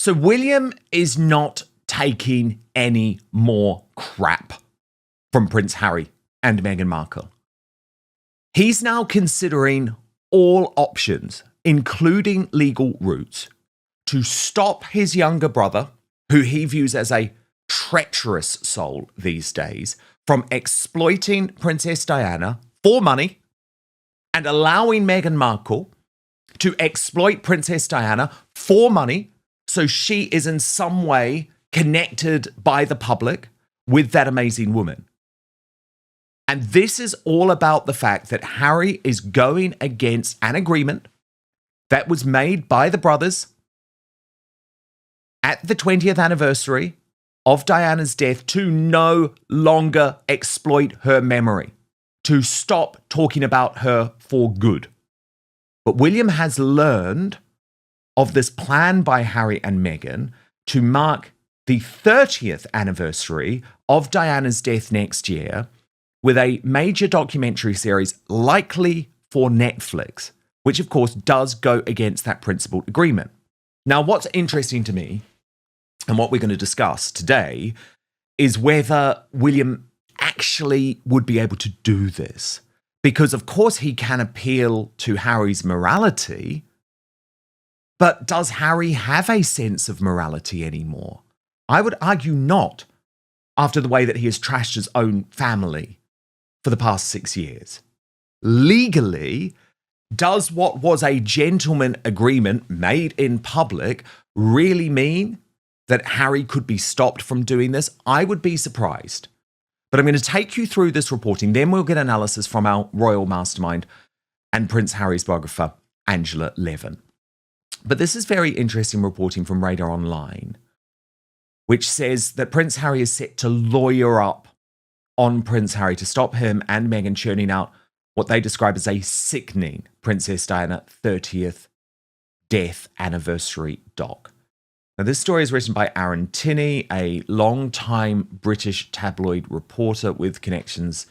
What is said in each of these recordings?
So William is not taking any more crap from Prince Harry and Meghan Markle. He's now considering all options, including legal routes, to stop his younger brother, who he views as a treacherous soul these days, from exploiting Princess Diana for money and allowing Meghan Markle to exploit Princess Diana for money so she is in some way connected by the public with that amazing woman. And this is all about the fact that Harry is going against an agreement that was made by the brothers at the 20th anniversary of Diana's death to no longer exploit her memory, to stop talking about her for good. But William has learned of this plan by Harry and Meghan to mark the 30th anniversary of Diana's death next year with a major documentary series likely for Netflix, which of course does go against that principled agreement. Now, what's interesting to me, and what we're going to discuss today, is whether William actually would be able to do this. Because of course he can appeal to Harry's morality, but does Harry have a sense of morality anymore? I would argue not, after the way that he has trashed his own family for the past 6 years. Legally, does what was a gentleman agreement made in public really mean that Harry could be stopped from doing this? I would be surprised. But I'm going to take you through this reporting, then we'll get analysis from our royal mastermind and Prince Harry's biographer, Angela Levin. But this is very interesting reporting from Radar Online, which says that Prince Harry is set to lawyer up on Prince Harry to stop him and Meghan churning out what they describe as a sickening Princess Diana 30th death anniversary doc. Now, this story is written by Aaron Tinney, a long-time British tabloid reporter with connections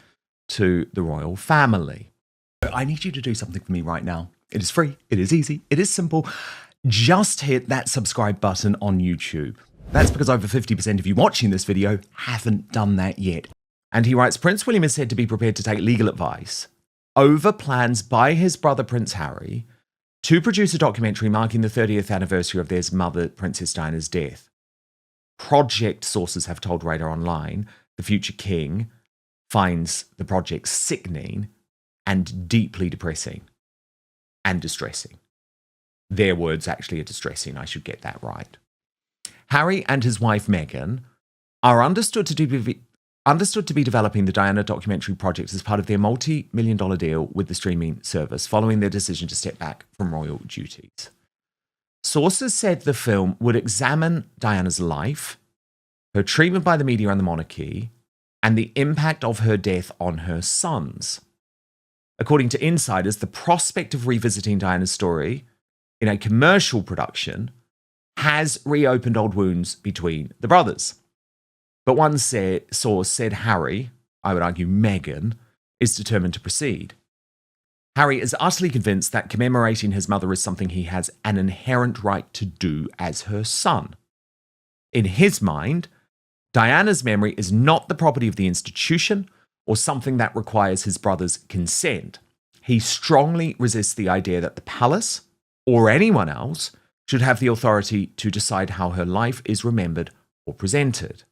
to the royal family. I need you to do something for me right now. It is free, it is easy, it is simple. Just hit that subscribe button on YouTube. That's because over 50% of you watching this video haven't done that yet. And he writes, Prince William is said to be prepared to take legal advice over plans by his brother Prince Harry to produce a documentary marking the 30th anniversary of their mother, Princess Diana's death. Project sources have told Radar Online the future king finds the project sickening and deeply depressing and distressing. Their words actually are distressing, I should get that right. Harry and his wife Meghan are understood to be developing the Diana documentary project as part of their multi-million-dollar deal with the streaming service following their decision to step back from royal duties. Sources said the film would examine Diana's life, her treatment by the media and the monarchy, and the impact of her death on her sons. According to insiders, the prospect of revisiting Diana's story in a commercial production has reopened old wounds between the brothers. But one source said Harry, I would argue Meghan, is determined to proceed. Harry is utterly convinced that commemorating his mother is something he has an inherent right to do as her son. In his mind, Diana's memory is not the property of the institution or something that requires his brother's consent. He strongly resists the idea that the palace or anyone else should have the authority to decide how her life is remembered or presented.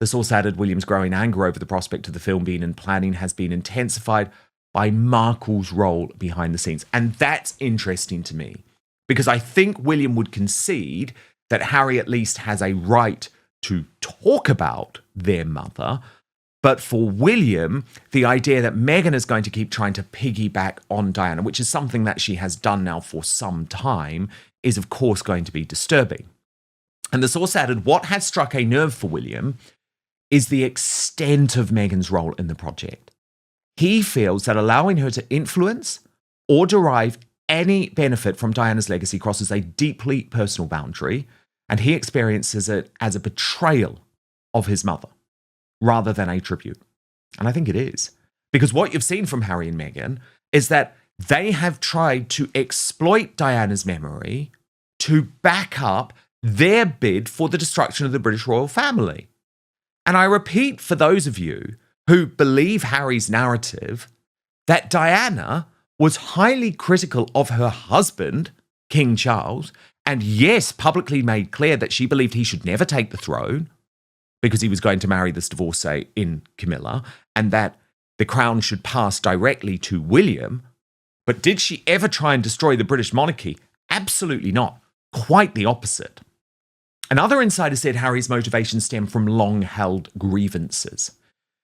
The source added William's growing anger over the prospect of the film being in planning has been intensified by Markle's role behind the scenes. And that's interesting to me, because I think William would concede that Harry at least has a right to talk about their mother. But for William, the idea that Meghan is going to keep trying to piggyback on Diana, which is something that she has done now for some time, is of course going to be disturbing. And the source added, what has struck a nerve for William is the extent of Meghan's role in the project. He feels that allowing her to influence or derive any benefit from Diana's legacy crosses a deeply personal boundary, and he experiences it as a betrayal of his mother rather than a tribute. And I think it is. Because what you've seen from Harry and Meghan is that they have tried to exploit Diana's memory to back up their bid for the destruction of the British royal family. And I repeat for those of you who believe Harry's narrative that Diana was highly critical of her husband, King Charles, and yes, publicly made clear that she believed he should never take the throne because he was going to marry this divorcee in Camilla, and that the crown should pass directly to William. But did she ever try and destroy the British monarchy? Absolutely not. Quite the opposite. Another insider said Harry's motivations stem from long-held grievances.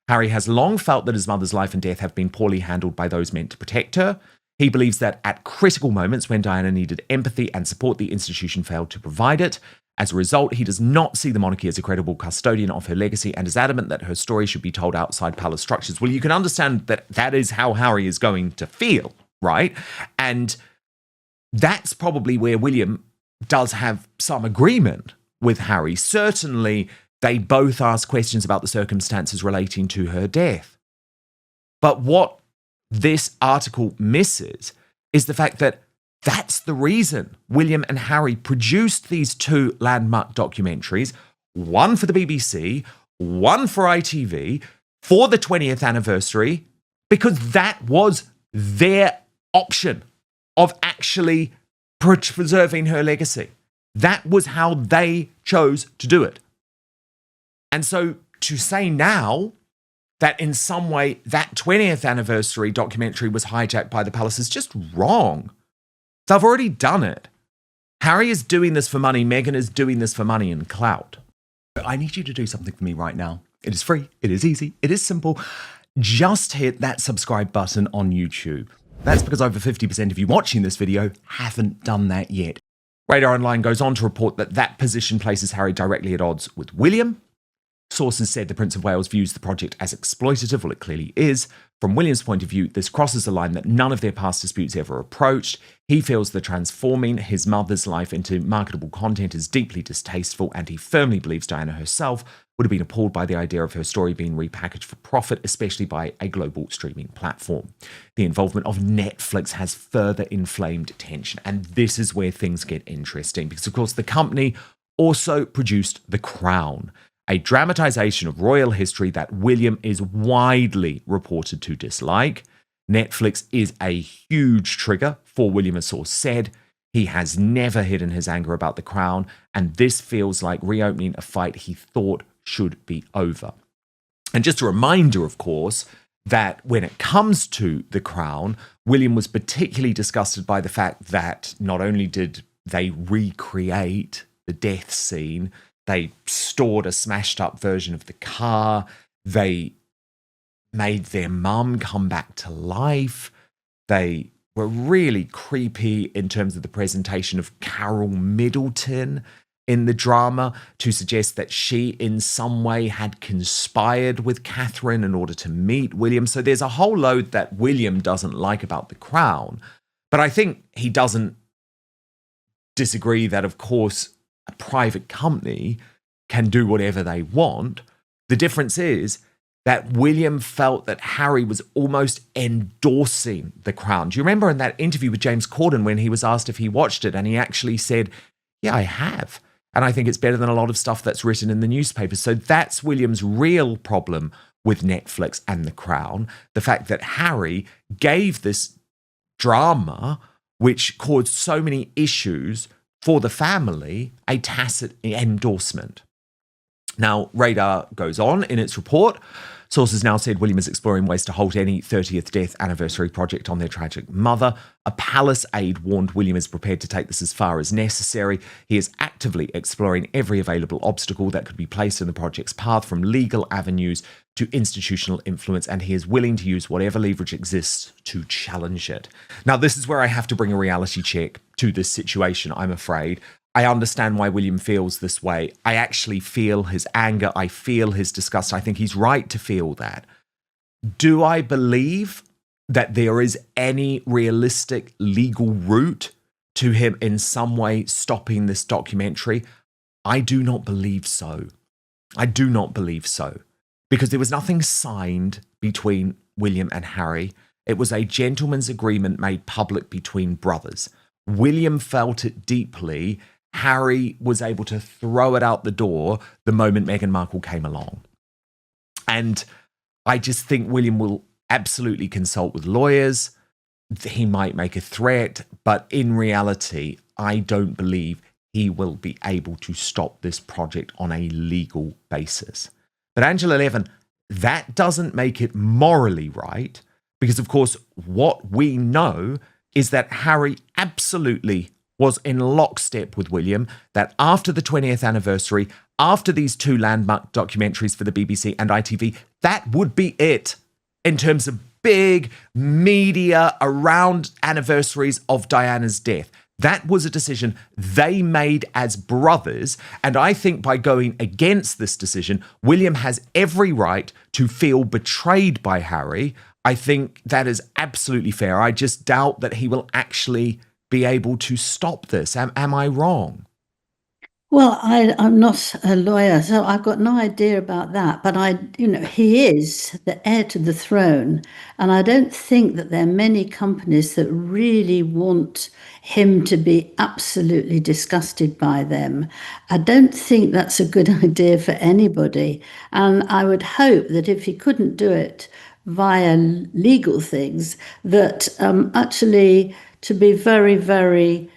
Harry has long felt that his mother's life and death have been poorly handled by those meant to protect her. He believes that at critical moments when Diana needed empathy and support, the institution failed to provide it. As a result, he does not see the monarchy as a credible custodian of her legacy and is adamant that her story should be told outside palace structures. Well, you can understand that that is how Harry is going to feel, right? And that's probably where William does have some agreement with Harry. Certainly, they both ask questions about the circumstances relating to her death. But what this article misses is the fact that that's the reason William and Harry produced these two landmark documentaries, one for the BBC, one for ITV, for the 20th anniversary, because that was their option of actually preserving her legacy. That was how they chose to do it. And so to say now that in some way that 20th anniversary documentary was hijacked by the palace is just wrong. They've already done it. Harry is doing this for money. Meghan is doing this for money and clout. I need you to do something for me right now. It is free. It is easy. It is simple. Just hit that subscribe button on YouTube. That's because over 50% of you watching this video haven't done that yet. Radar Online goes on to report that that position places Harry directly at odds with William. Sources said the Prince of Wales views the project as exploitative. Well, it clearly is. From William's point of view, this crosses a line that none of their past disputes ever approached. He feels that transforming his mother's life into marketable content is deeply distasteful, and he firmly believes Diana herself would have been appalled by the idea of her story being repackaged for profit, especially by a global streaming platform. The involvement of Netflix has further inflamed tension, and this is where things get interesting, because, of course, the company also produced The Crown, a dramatization of royal history that William is widely reported to dislike. Netflix is a huge trigger for William, a source said. He has never hidden his anger about The Crown, and this feels like reopening a fight he thought should be over. And just a reminder, of course, that when it comes to The Crown, William was particularly disgusted by the fact that not only did they recreate the death scene, they stored a smashed up version of the car. They made their mum come back to life. They were really creepy in terms of the presentation of Carol Middleton in the drama to suggest that she in some way had conspired with Catherine in order to meet William. So there's a whole load that William doesn't like about The Crown. But I think he doesn't disagree that, of course, a private company can do whatever they want. The difference is that William felt that Harry was almost endorsing The Crown. Do you remember in that interview with James Corden when he was asked if he watched it, and he actually said, yeah, I have. And I think it's better than a lot of stuff that's written in the newspapers. So that's William's real problem with Netflix and The Crown. The fact that Harry gave this drama, which caused so many issues for the family, a tacit endorsement. Now, Radar goes on in its report. Sources now said William is exploring ways to halt any 30th death anniversary project on their tragic mother. A palace aide warned William is prepared to take this as far as necessary. He is actively exploring every available obstacle that could be placed in the project's path, from legal avenues to institutional influence, and he is willing to use whatever leverage exists to challenge it. Now, this is where I have to bring a reality check to this situation, I'm afraid. I understand why William feels this way. I actually feel his anger. I feel his disgust. I think he's right to feel that. Do I believe that there is any realistic legal route to him in some way stopping this documentary? I do not believe so. I do not believe so. Because there was nothing signed between William and Harry. It was a gentleman's agreement made public between brothers. William felt it deeply. Harry was able to throw it out the door the moment Meghan Markle came along. And I just think William will absolutely consult with lawyers. He might make a threat, but in reality, I don't believe he will be able to stop this project on a legal basis. But Angela Levin, that doesn't make it morally right, because of course, what we know is that Harry absolutely was in lockstep with William, that after the 20th anniversary, after these two landmark documentaries for the BBC and ITV, that would be it in terms of big media around anniversaries of Diana's death. That was a decision they made as brothers. And I think by going against this decision, William has every right to feel betrayed by Harry. I think that is absolutely fair. I just doubt that he will actually be able to stop this. Am I wrong? Well, I'm not a lawyer, so I've got no idea about that. But he is the heir to the throne, and I don't think that there are many companies that really want him to be absolutely disgusted by them. I don't think that's a good idea for anybody, and I would hope that if he couldn't do it via legal things, that actually to be very, very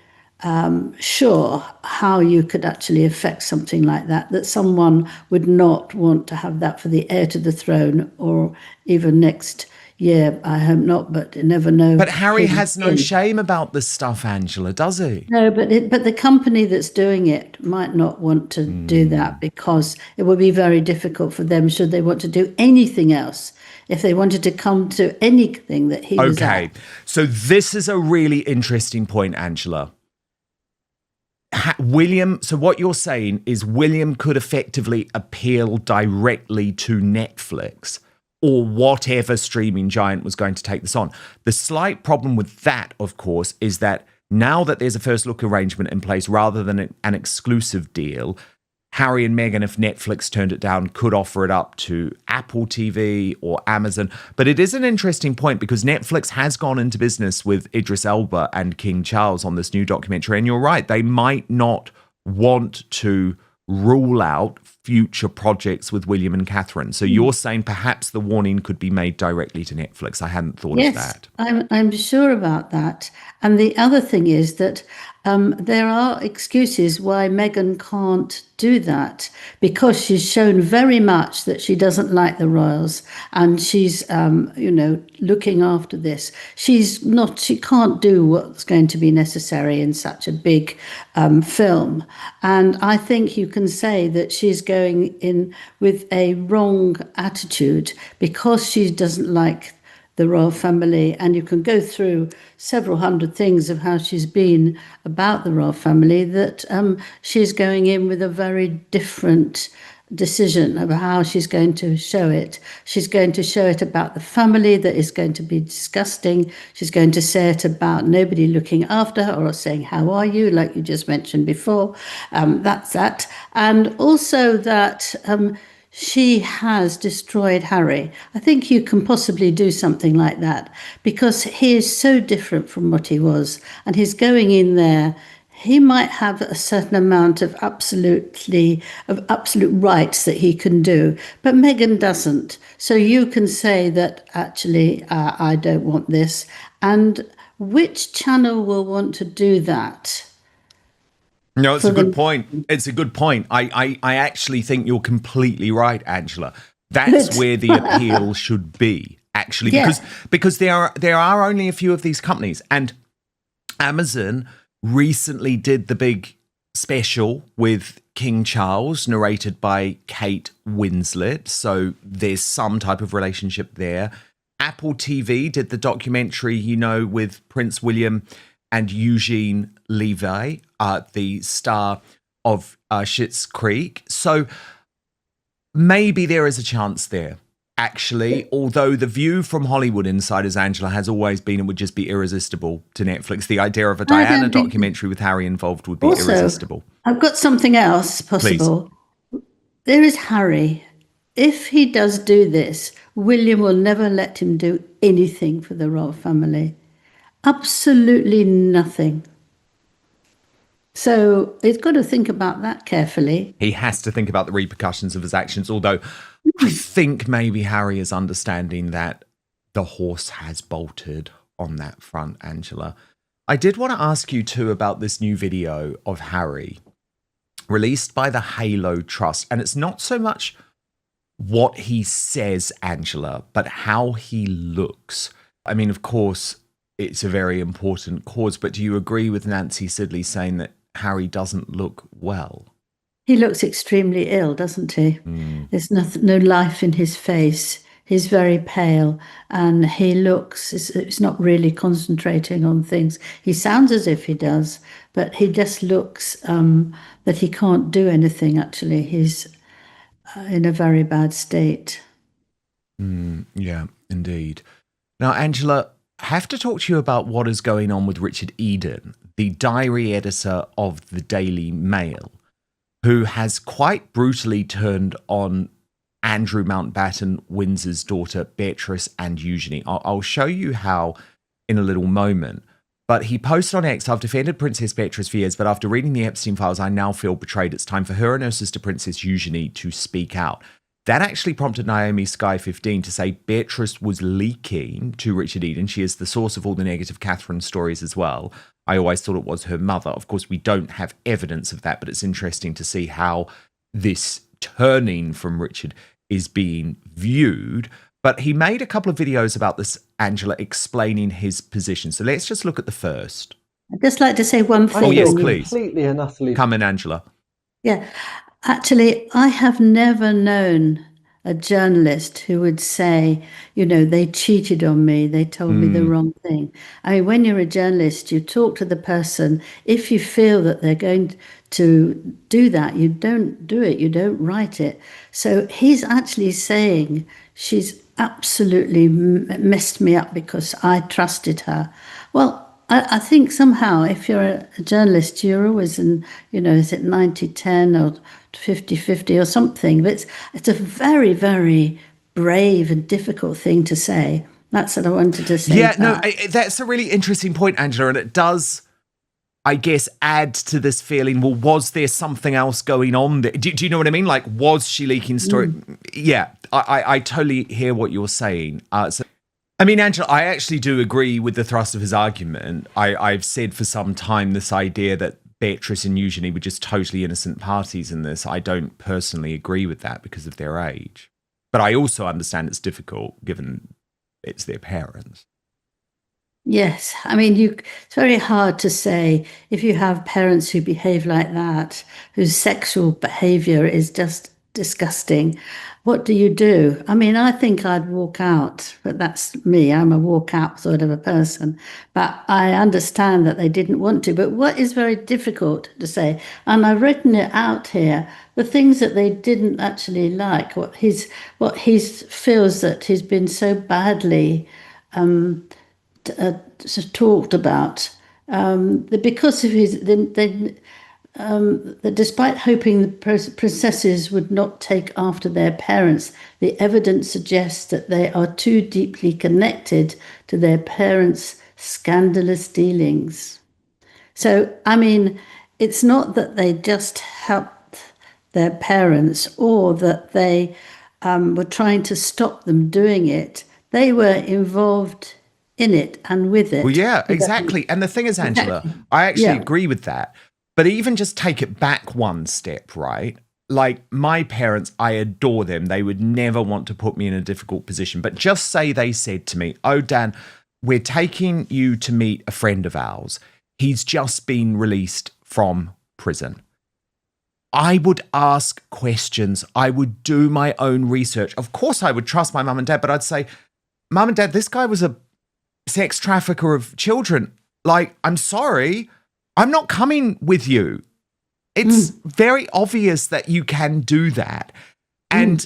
sure how you could actually affect something like that, that someone would not want to have that for the heir to the throne, or even next year. I hope not, but you never know. But Harry has no shame about this stuff, Angela, does he? No, but the company that's doing it might not want to do that, because it would be very difficult for them should they want to do anything else. If they wanted to come to anything that he was at. Okay, so this is a really interesting point, Angela. William, so what you're saying is William could effectively appeal directly to Netflix or whatever streaming giant was going to take this on. The slight problem with that, of course, is that now that there's a first look arrangement in place rather than an exclusive deal, Harry and Meghan, if Netflix turned it down, could offer it up to Apple TV or Amazon. But it is an interesting point, because Netflix has gone into business with Idris Elba and King Charles on this new documentary. And you're right, they might not want to rule out future projects with William and Catherine. So you're saying perhaps the warning could be made directly to Netflix. I hadn't thought of that. I'm sure about that. And the other thing is that there are excuses why Meghan can't do that, because she's shown very much that she doesn't like the royals, and she's, looking after this. She can't do what's going to be necessary in such a big film. And I think you can say that she's going in with a wrong attitude because she doesn't like the royal family, and you can go through several hundred things of how she's been about the royal family, that she's going in with a very different decision of how she's going to show it. She's going to show it about the family that is going to be disgusting. She's going to say it about nobody looking after her or saying, how are you, like you just mentioned before. That's that. And also that she has destroyed Harry. I think you can possibly do something like that, because he is so different from what he was, and he's going in there. He might have a certain amount of absolute rights that he can do, but Meghan doesn't. So you can say that actually I don't want this, and which channel will want to do that? No, it's a good point. It's a good point. I actually think you're completely right, Angela. That's where the appeal should be, actually, because there are only a few of these companies, and Amazon recently did the big special with King Charles, narrated by Kate Winslet. So there's some type of relationship there. Apple TV did the documentary, with Prince William and Eugene Levy, the star of Schitt's Creek. So maybe there is a chance there, actually, although the view from Hollywood insiders, Angela, has always been it would just be irresistible to Netflix. The idea of a Diana documentary with Harry involved would be irresistible. I've got something else possible. Please. There is Harry. If he does do this, William will never let him do anything for the royal family. Absolutely nothing. So he's got to think about that carefully. He has to think about the repercussions of his actions, although I think maybe Harry is understanding that the horse has bolted on that front, Angela. I did want to ask you too about this new video of Harry released by the Halo Trust. And it's not so much what he says, Angela, but how he looks. I mean, of course, it's a very important cause, but do you agree with Nancy Sidley saying that Harry doesn't look well? He looks extremely ill, doesn't he? There's no life in his face. He's very pale and he looks, it's not really concentrating on things. He sounds as if he does, but he just looks that he can't do anything, actually. He's in a very bad state. Yeah, indeed. Now, Angela, I have to talk to you about what is going on with Richard Eden, the diary editor of the Daily Mail, who has quite brutally turned on Andrew Mountbatten, Windsor's daughter, Beatrice and Eugenie. I'll show you how in a little moment. But he posted on X, I've defended Princess Beatrice for years, but after reading the Epstein files, I now feel betrayed. It's time for her and her sister Princess Eugenie to speak out. That actually prompted Naomi Sky 15 to say Beatrice was leaking to Richard Eden. She is the source of all the negative Catherine stories as well. I always thought it was her mother. Of course, we don't have evidence of that, but it's interesting to see how this turning from Richard is being viewed. But he made a couple of videos about this, Angela, explaining his position. So let's just look at the first. I'd just like to say one thing. Oh, yes, please. Completely and utterly. Come in, Angela. Yeah. Actually, I have never known a journalist who would say, you know, they cheated on me, they told me the wrong thing. I mean, when you're a journalist, you talk to the person. If you feel that they're going to do that, you don't do it, you don't write it. So he's actually saying she's absolutely messed me up because I trusted her. Well, I think somehow if you're a journalist, you're always in, you know, is it 90-10 or 50-50 or something? But it's a very, very brave and difficult thing to say. That's what I wanted to say. Yeah, no, that's a really interesting point, Angela. And it does, I guess, add to this feeling, well, was there something else going on there? Do you know what I mean? Like, was she leaking story? Yeah, I totally hear what you're saying. I mean, Angela, I actually do agree with the thrust of his argument. I've said for some time this idea that Beatrice and Eugenie were just totally innocent parties in this. I don't personally agree with that because of their age. But I also understand it's difficult given it's their parents. Yes, I mean, it's very hard to say if you have parents who behave like that, whose sexual behavior is just disgusting. What do you do? I mean, I think I'd walk out, but that's me. I'm a walk out sort of a person. But I understand that they didn't want to. But what is very difficult to say, and I've written it out here, the things that they didn't actually like, what he feels that he's been so badly talked about, because of his. That despite hoping the princesses would not take after their parents, the evidence suggests that they are too deeply connected to their parents' scandalous dealings. So, I mean, it's not that they just helped their parents or that they were trying to stop them doing it. They were involved in it and with it. Well, yeah, exactly. And the thing is, Angela, I actually agree with that. But even just take it back one step, right? Like my parents, I adore them. They would never want to put me in a difficult position. But just say they said to me, oh, Dan, we're taking you to meet a friend of ours. He's just been released from prison. I would ask questions. I would do my own research. Of course, I would trust my mum and dad, but I'd say, Mum and Dad, this guy was a sex trafficker of children. Like, I'm sorry. I'm not coming with you. It's very obvious that you can do that. And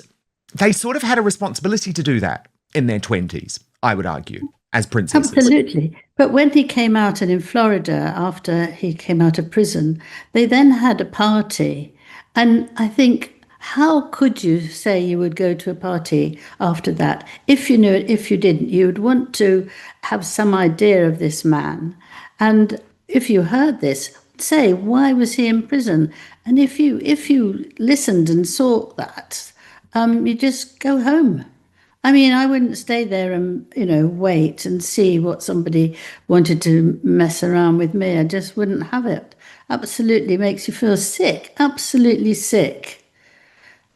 they sort of had a responsibility to do that in their 20s, I would argue, as princesses. Absolutely. But when he came out, and in Florida, after he came out of prison, they then had a party. And I think, how could you say you would go to a party after that? If you knew it, if you didn't, you would want to have some idea of this man. And if you heard this, say, why was he in prison? And if you listened and saw that, you just go home. I mean, I wouldn't stay there and, wait and see what somebody wanted to mess around with me. I just wouldn't have it. Absolutely makes you feel sick, absolutely sick.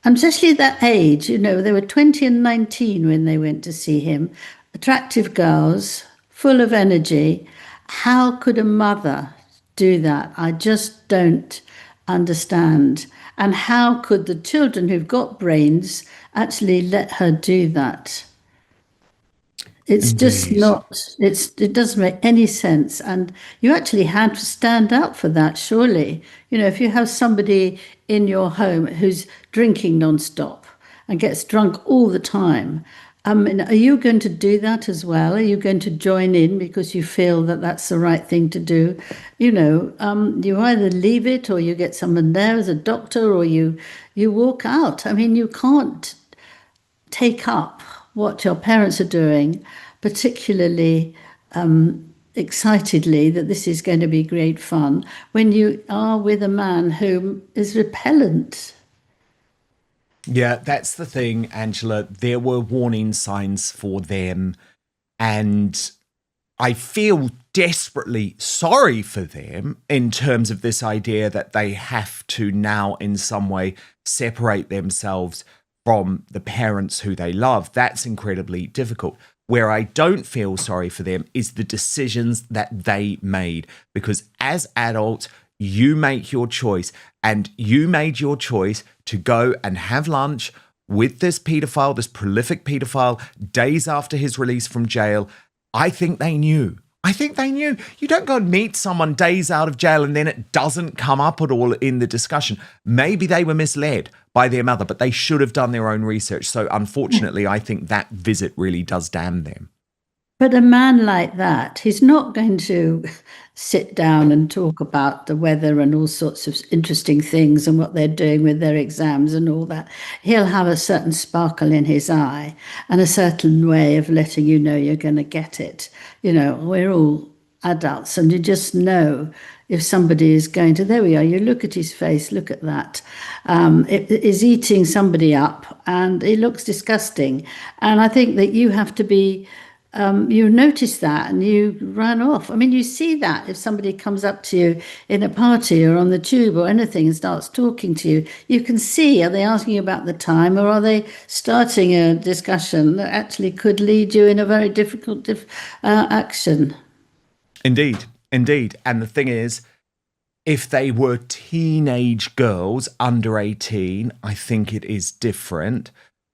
And especially at that age, they were 20 and 19 when they went to see him. Attractive girls, full of energy. How could a mother do that? I just don't understand. And how could the children who've got brains actually let her do that? It's just Indeed. not, it doesn't make any sense. And you actually had to stand up for that, surely. If you have somebody in your home who's drinking nonstop and gets drunk all the time, are you going to do that as well? Are you going to join in because you feel that that's the right thing to do? You either leave it or you get someone there as a doctor or you walk out. I mean, you can't take up what your parents are doing, particularly excitedly that this is going to be great fun, when you are with a man who is repellent. Yeah, that's the thing, Angela. There were warning signs for them, and I feel desperately sorry for them in terms of this idea that they have to now in some way separate themselves from the parents who they love. That's incredibly difficult. Where I don't feel sorry for them is the decisions that they made, because as adults, you make your choice, and you made your choice to go and have lunch with this paedophile, this prolific paedophile, days after his release from jail. I think they knew. You don't go and meet someone days out of jail and then it doesn't come up at all in the discussion. Maybe they were misled by their mother, but they should have done their own research. So unfortunately, I think that visit really does damn them. But a man like that, he's not going to sit down and talk about the weather and all sorts of interesting things and what they're doing with their exams and all that. He'll have a certain sparkle in his eye and a certain way of letting you know you're going to get it. We're all adults and you just know if somebody is going to, there we are, you look at his face, look at that. It is eating somebody up and it looks disgusting. And I think that you have to be, you notice that and you run off. I mean, you see that if somebody comes up to you in a party or on the tube or anything and starts talking to you, you can see, are they asking you about the time or are they starting a discussion that actually could lead you in a very difficult action? Indeed. And the thing is, if they were teenage girls under 18, I think it is different.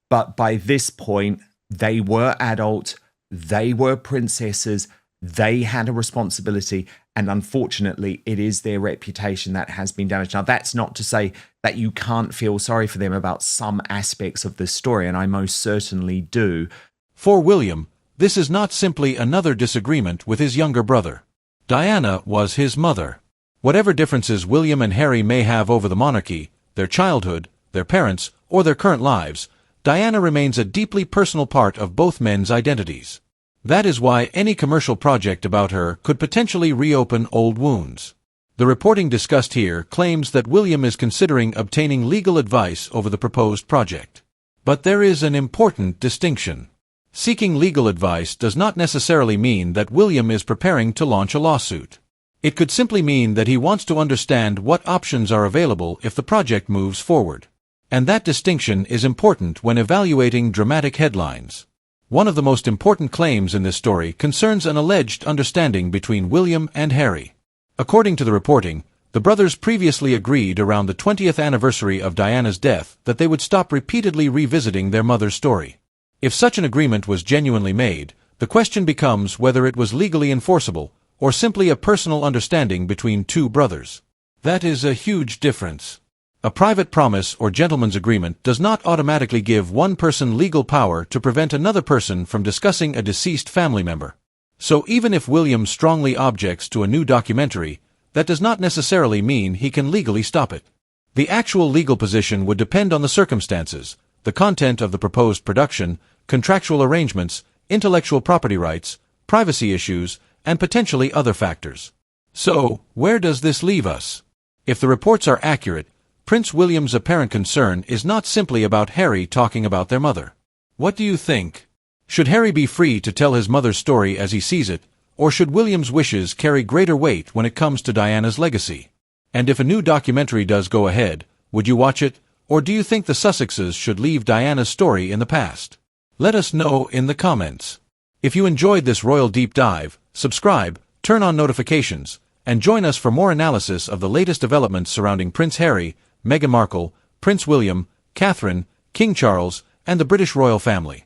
But by this point, they were adults. They were princesses. They had a responsibility. And unfortunately, it is their reputation that has been damaged. Now, that's not to say that you can't feel sorry for them about some aspects of this story, and I most certainly do. For William, this is not simply another disagreement with his younger brother. Diana was his mother. Whatever differences William and Harry may have over the monarchy, their childhood, their parents, or their current lives, Diana remains a deeply personal part of both men's identities. That is why any commercial project about her could potentially reopen old wounds. The reporting discussed here claims that William is considering obtaining legal advice over the proposed project. But there is an important distinction. Seeking legal advice does not necessarily mean that William is preparing to launch a lawsuit. It could simply mean that he wants to understand what options are available if the project moves forward. And that distinction is important when evaluating dramatic headlines. One of the most important claims in this story concerns an alleged understanding between William and Harry. According to the reporting, the brothers previously agreed around the 20th anniversary of Diana's death that they would stop repeatedly revisiting their mother's story. If such an agreement was genuinely made, the question becomes whether it was legally enforceable or simply a personal understanding between two brothers. That is a huge difference. A private promise or gentleman's agreement does not automatically give one person legal power to prevent another person from discussing a deceased family member. So even if William strongly objects to a new documentary, that does not necessarily mean he can legally stop it. The actual legal position would depend on the circumstances, the content of the proposed production, contractual arrangements, intellectual property rights, privacy issues, and potentially other factors. So, where does this leave us? If the reports are accurate, Prince William's apparent concern is not simply about Harry talking about their mother. What do you think? Should Harry be free to tell his mother's story as he sees it, or should William's wishes carry greater weight when it comes to Diana's legacy? And if a new documentary does go ahead, would you watch it, or do you think the Sussexes should leave Diana's story in the past? Let us know in the comments. If you enjoyed this royal deep dive, subscribe, turn on notifications, and join us for more analysis of the latest developments surrounding Prince Harry, Meghan Markle, Prince William, Catherine, King Charles, and the British royal family.